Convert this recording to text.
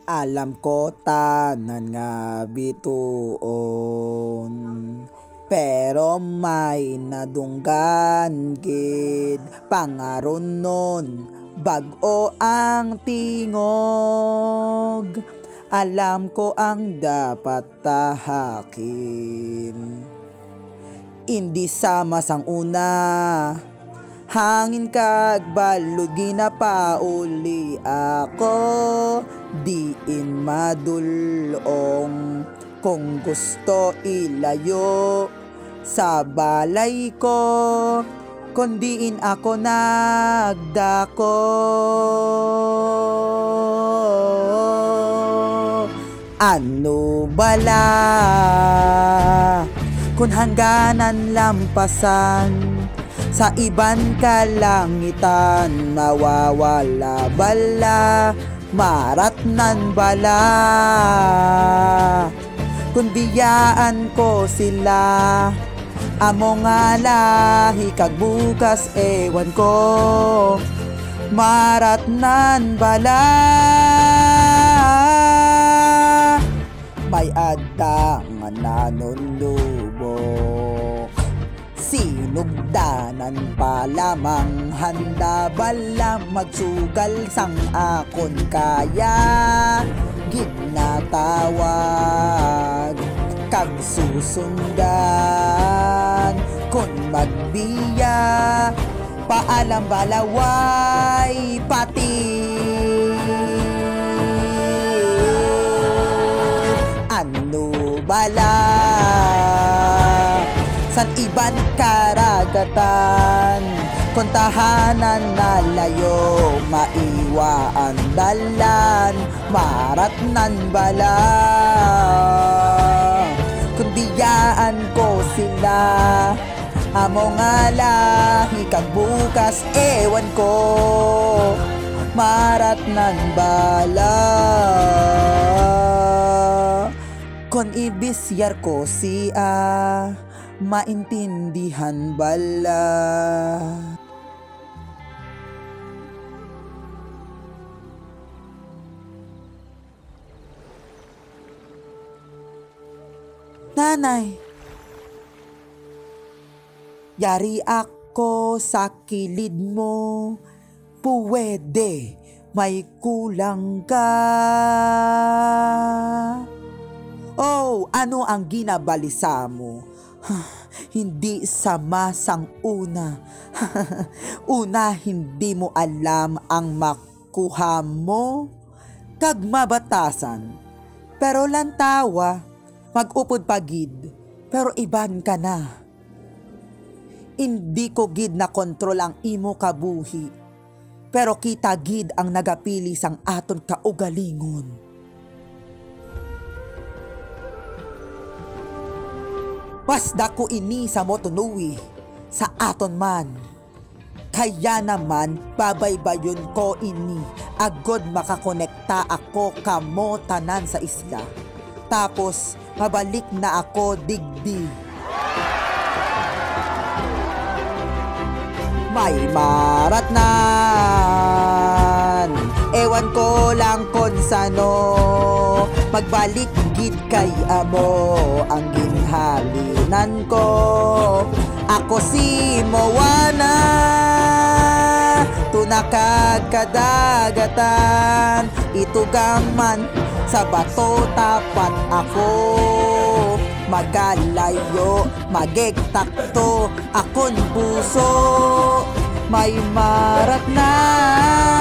Alam ko tanan nga bituon, pero may nadunggan gid pangaron nun, bag-o ang tingog. Alam ko ang dapat tahakin, hindi sama sang una. Hangin kag balod ginapauli ako, diin madulong kung gusto ilayo sa balay ko, kundiin ako nagdako. Ano bala kung hangganan lampasan, sa iban kalangitan mawawala bala, maratnan bala. Kung biyaan ko sila, amo nga lahi kag bukas ewan ko, maratnan bala. May adda nga nanunlubok, sinugdanan pa lamang, handa bala magsugal sang akon kaya. Ginatawag kag susundan, kung magbiya paalam balaway pati. Ano bala san iban karagatan, kung tahanan na layo maiwaan dalan, maratnan bala. Kung biyaan ko sila, amo nga lahi kag bukas ewan ko, maratnan bala. Kung ibisyar ko siya, maintindihan bala. Nanay, yari ako sa kilid mo, puwede may kulang ka. Oh, ano ang ginabalisa mo? Hindi sama sang una. Una, hindi mo alam ang makuha mo kag mabatasan, pero lantawa magupod pagid, pero iban ka na. Hindi ko gid na kontrol ang imo kabuhi, pero kita gid ang nagapili sang aton kaugalingon. Mas dako ini sa motunuwi sa aton man, kaya naman babaybayon ko ini, agod makakonekta ako kamo tanan sa isla, tapos mabalik na ako digdi. May maratnan, ewan ko lang kon sano, magbalik gid kay amo ang ginhalinan ko. Ako si Moana, tunakag kadagatan, itugaman sa bato tapat ako. Magalayo, magektakto, akon puso, may maratnan.